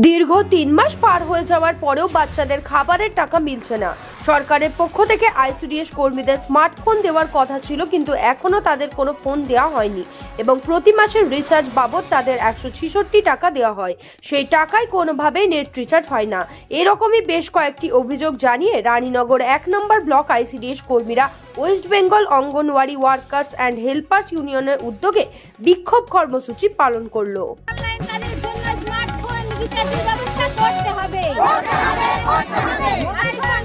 দীর্ঘ ৩ মাস পার হয়ে যাওয়ার পরেও বাচ্চাদের খাবারের টাকা মিলছে না। সরকারের পক্ষ থেকে আইসিডিএস কর্মীদের স্মার্টফোন দেওয়ার কথা ছিল, কিন্তু এখনো তাদের কোনো ফোন দেওয়া হয়নি এবং প্রতি মাসের রিচার্জ বাবদ তাদের 166 টাকা দেওয়া হয়। সেই টাকায় কোনোভাবেই নেট রিচার্জ হয় না। এরকমই বেশ কয়েকটি অভিযোগ জানিয়ে রানীনগর ১ নম্বর ব্লক আইসিডিএস কর্মীরা West Bengal anganwadi workers and helpers ইউনিয়নের উদ্যোগে বিক্ষোভ কর্মসূচি পালন করলো। ব্যবস্থা করতে হবে,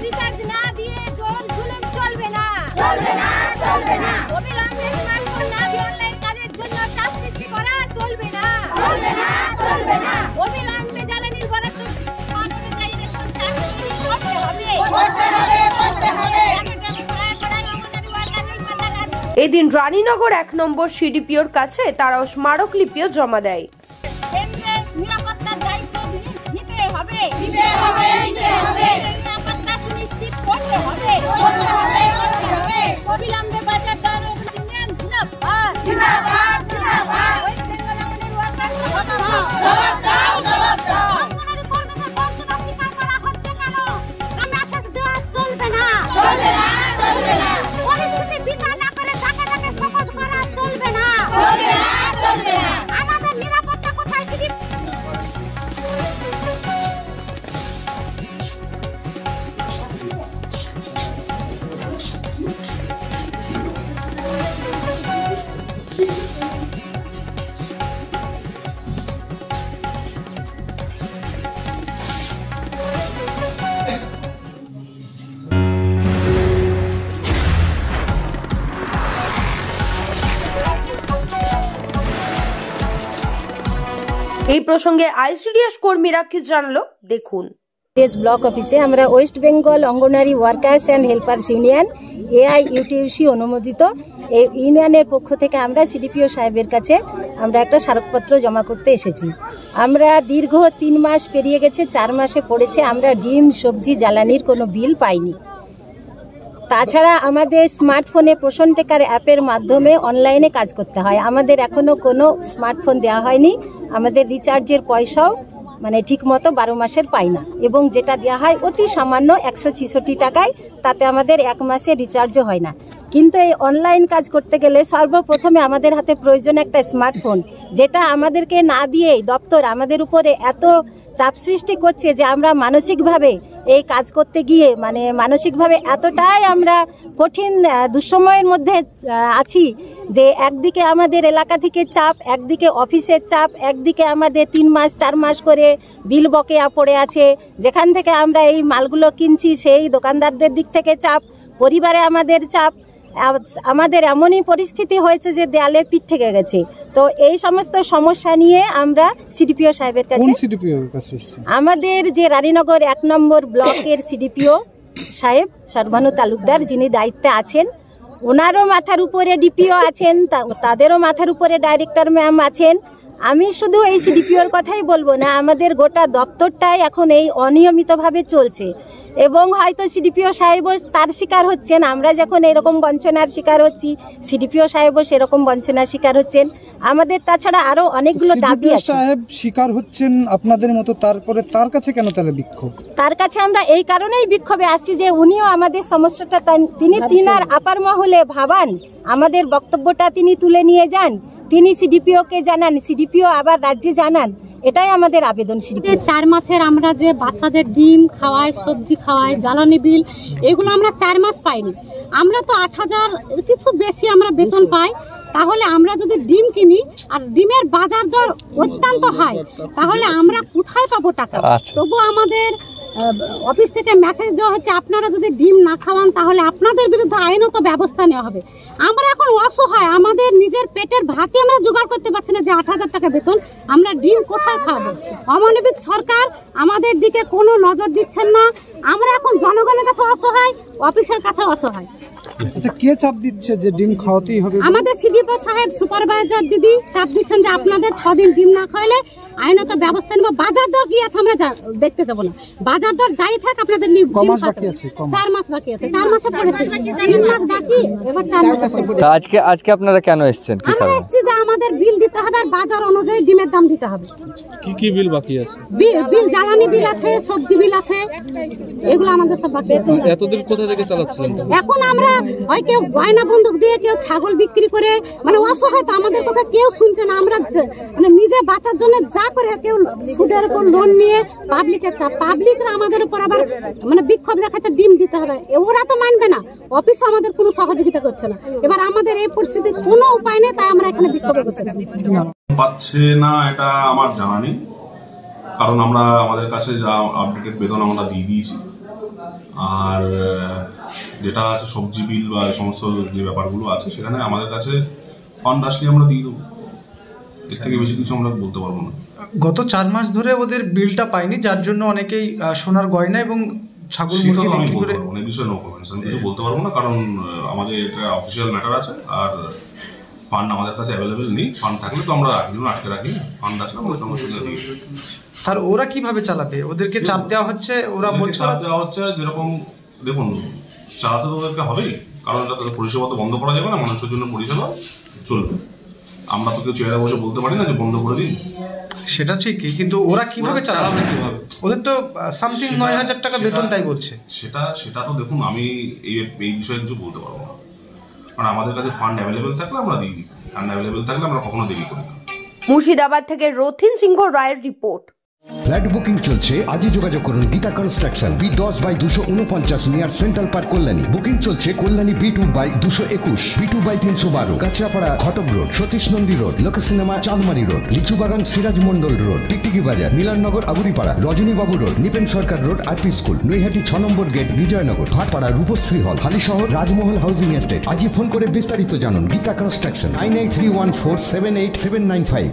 রিচার্জ না দিয়ে জোর জুলুম চলবে না, অবিলম্বে স্মার্টফোন না দিয়ে অনলাইন কাজের জন্য চাপ সৃষ্টি করা চলবে না, অবিলম্বে জ্বালানির বরাদ্দ অনুযায়ী রেশন করতে হবে। এদিন রানীনগর ১ নম্বর সিডিপিওর কাছে তারাও স্মারকলিপিও জমা দেয়। নিরাপত্তার দায়িত্ব নিতে হবে, নিরাপত্তা সুনিশ্চিত করতে হবে, অবিলম্বে বাজার দর চলবে না, পরিস্থিতি বিচার না করে তাকে তাকে সমাজ করা চলবে না। আমাদের নিরাপত্তা কোথায়? এই প্রসঙ্গে আইসিডিএস কর্মীরা কি জানালো দেখুন। ব্লক অফিসে আমরা West Bengal anganwadi workers and helpers union AIUTUC অনুমোদিত এই ইউনিয়নের পক্ষ থেকে আমরা সিডিপিও সাহেবের কাছে আমরা একটা স্মারকপত্র জমা করতে এসেছি। আমরা দীর্ঘ ৩ মাস পেরিয়ে গেছে, ৪ মাসে পড়েছে, আমরা ডিম সবজি জ্বালানির কোনো বিল পাইনি। তাছাড়া আমাদের স্মার্টফোনে পোষণ টেকার অ্যাপের মাধ্যমে অনলাইনে কাজ করতে হয়। আমাদের এখনও কোনো স্মার্টফোন দেওয়া হয়নি। আমাদের রিচার্জের পয়সাও ঠিক মতো 12 মাসের পাই না, এবং যেটা দেওয়া হয় অতি সামান্য 166 টাকায়, তাতে আমাদের 1 মাসে রিচার্জও হয় না। কিন্তু এই অনলাইন কাজ করতে গেলে সর্বপ্রথমে আমাদের হাতে প্রয়োজন একটা স্মার্টফোন, যেটা আমাদেরকে না দিয়েই দপ্তর আমাদের উপরে এত চাপ সৃষ্টি করছে যে আমরা মানসিকভাবে এই কাজ করতে গিয়ে মানসিকভাবে এতটাই আমরা কঠিন দুঃসময়ের মধ্যে আছি যে একদিকে আমাদের এলাকা থেকে চাপ, একদিকে অফিসের চাপ, একদিকে আমাদের 3 মাস 4 মাস করে বিল বকেয়া পড়ে আছে, যেখান থেকে আমরা এই মালগুলো কিনছি সেই দোকানদারদের দিক থেকে চাপ, পরিবারে আমাদের চাপ। আমাদের এমনই পরিস্থিতি হয়েছে যে দেয়ালে পিঠ থেকে গেছে। তো এই সমস্ত সমস্যা নিয়ে আমরা সিডিপিও সাহেবের কাছে, আমাদের যে রানীনগর ১ নম্বর ব্লকের সিডিপিও সাহেব সর্বানু তালুকদার, যিনি দায়িত্বে আছেন, ওনারও মাথার উপরে ডিপিও আছেন, তাদেরও মাথার উপরে ডাইরেক্টর ম্যাম আছেন। আমি শুধু এই সিডিপিওর কথাই বলবো না, আমাদের গোটা দপ্তরটাই এখন এই অনিয়মিতভাবে চলছে, এবং হয়তো সিডিপিও সাহেবও তার শিকার হচ্ছেন। আমরা যখন এরকম বঞ্চনার শিকার হচ্ছি, সিডিপিও সাহেবও সেরকম বঞ্চনার শিকার হচ্ছেন। আমাদের তাছাড়া আরো অনেকগুলো দাবি আছে। সাহেব শিকার হচ্ছেন আপনাদের মতো, তারপরে তার কাছে কেন তাহলে বিক্ষোভ? তার কাছে আমরা এই কারণেই বিক্ষোভে আসছি যে উনিও আমাদের সমস্যাটা তিনার আপার মহলে ভাবান, আমাদের বক্তব্যটা তিনি তুলে নিয়ে যান, তিনি সিডিপিওকে জানান, সিডিপিও আবার রাজ্যে জানান। এটাই আমাদের আবেদন। 4 মাসের আমরা যে বাচ্চাদের ডিম খাওয়াই, সবজি খাওয়াই, জ্বালানি বিল, এগুলো আমরা 4 মাস পাইনি। আমরা তো 8,000 কিছু বেশি আমরা বেতন পাই। তাহলে আমরা যদি ডিম কিনি আর ডিমের বাজার দর অত্যন্ত হাই, তাহলে আমরা কোথায় পাবো টাকা? তবু আমাদের অফিস থেকে মেসেজ দেওয়া হচ্ছে আপনারা যদি ডিম না খাওয়ান তাহলে আপনাদের বিরুদ্ধে আইনত ব্যবস্থা নেওয়া হবে। আমরা এখন অসহায়, আমাদের নিজের পেটের ভাতই আমরা জোগাড় করতে পারছি না, যে 8,000 টাকা বেতন আমরা ডিম কোথায় খাবো? অমানবিক সরকার আমাদের দিকে কোনো নজর দিচ্ছেন না। আমরা এখন জনগণের কাছে অসহায়, অফিসের কাছে অসহায়। আচ্ছা, কে চাপ দিচ্ছে যে ডিম খাওয়াতেই হবে? আমাদের সিডিপিও সাহেব, সুপারভাইজার দিদি চাপ দিচ্ছেন যে আপনাদের 6 দিন ডিম না খাইলে আইনত ব্যবস্থা নেব। বাজার দর কি আছে আমরা দেখতে যাব না, বাজার দর যাই থাক আপনাদের 4 মাস বাকি আছে, 4 মাসে পড়েছে, 3 মাস বাকি, এবার 4 মাসে। আজকে আপনারা কেন এসেছেন? আমরা এসেছি যে আমাদের বিল দিতে হবে আর বাজার অনুযায়ী ডিমের দাম দিতে হবে। কি কি বিল বাকি আছে? বিল জ্বালানি বিল আছে, সবজি বিল আছে, এগুলো আমাদের সব বাকি আছে। এতদিন কোথা থেকে চালাচ্ছিলেন? এখন আমরা হয় কেউ গয়না বন্দুক দিয়ে, কেউ ছাগল বিক্রি করে, মানে অসহায় তো, আমাদের কথা কেউ শুনছে না। আমরা মানে নিজে বাঁচার জন্য যা করে, কেউ সুদের উপর লোন নিয়ে পাবলিকের চাপ, পাবলিকরা আমাদের উপর আবার মানে বিক্ষোভ দেখাচ্ছে ডিম দিতে হবে। ওরা তো মানবে না, অফিসে আমাদের কোনো সহযোগিতা করছে না। এবার আমাদের এই পরিস্থিতি কোনো উপায় নেই, তাই আমরা এখানে বিক্ষোভে বসেছি। পাচ্ছে না এটা আমার জানা নেই, কারণ আমরা আমাদের কাছে যা আপডেটেড বেতন আমরা দিয়ে দিয়েছি। আর যেটা আছে সবজি বিল বা এই সমস্ত যে ব্যাপারগুলো আছে, সেখানে আমাদের কাছে ফান্ড আসলে আমরা দিয়ে দেবো। এর থেকে বেশি কিছু আমরা বলতে পারবো না। গত 4 মাস ধরে ওদের বিলটা পাইনি, যার জন্য অনেকেই সোনার গয়না এবং ছাগল মুরগি বিক্রি করে অনেক বিষয় নো কমেন্টস, আমি কিছু বলতে পারবো না, কারণ আমাদের এটা অফিসিয়াল ম্যাটার আছে। আর ফান্ড আমাদের কাছে অ্যাভেলেবেল নেই। ফান্ড থাকলে তো আমরা আটকে রাখি, ফান্ড আসলে আমরা সমস্যা দিই। আর ওরা কিভাবে চালাবে? ওদেরকে চাপ দেওয়া হচ্ছে, ওরা বলছে চাপ দেওয়া হচ্ছে। যেরকম দেখুন, চালাতে তো ওদেরকে হবেই, কারণ তাদের পরিষেবা তো বন্ধ করা যাবে না, মানুষের জন্য পরিষেবা চলবে। আমরা তো কেউ চেয়ারে বসে বলতে পারি না যে বন্ধ করে দিন। সেটা ঠিকই, কিন্তু ওরা কিভাবে চালাবে? কিভাবে? ওদের তো সামথিং 9,000 টাকা বেতন, তাই বলছে। সেটা তো দেখুন, আমি এই বিষয়ে কিছু বলতে পারবো না, কারণ আমাদের কাছে ফান্ড অ্যাভেলেবেল থাকলে আমরা দিই, ফান্ড অ্যাভেলেবেল থাকলে আমরা কখনো দেরি করি না। মুর্শিদাবাদ থেকে রথিন সিংহ রায়ের রিপোর্ট। ফ্ল্যাট বুকিং চলছে, আজই যোগাযোগ করুন Gita construction, B10/249 near central park, Kalyani. Booking চলছে কল্যাণী B2/221, B2/312, কাঁচরাপাড়া ঘটক রোড, সতীশ নন্দী রোড, লোক সিনেমা চাঁদমারি রোড, লিচুবাগান সিরাজ মন্ডল রোড, টিকটিকি বাজার, মিলননগর আগুরিপাড়া, রজনীবাবু রোড, নিপেন সরকার রোড, RP স্কুল, নৈহাটি 6 নম্বর গেট, বিজয়নগর, ভাটপাড়া রূপশ্রী হল, হালিশহর রাজমহল হাউজিং এস্টেট। আজই ফোন করে বিস্তারিত জানুন। গীতা কনস্ট্রাকশন 9831478795।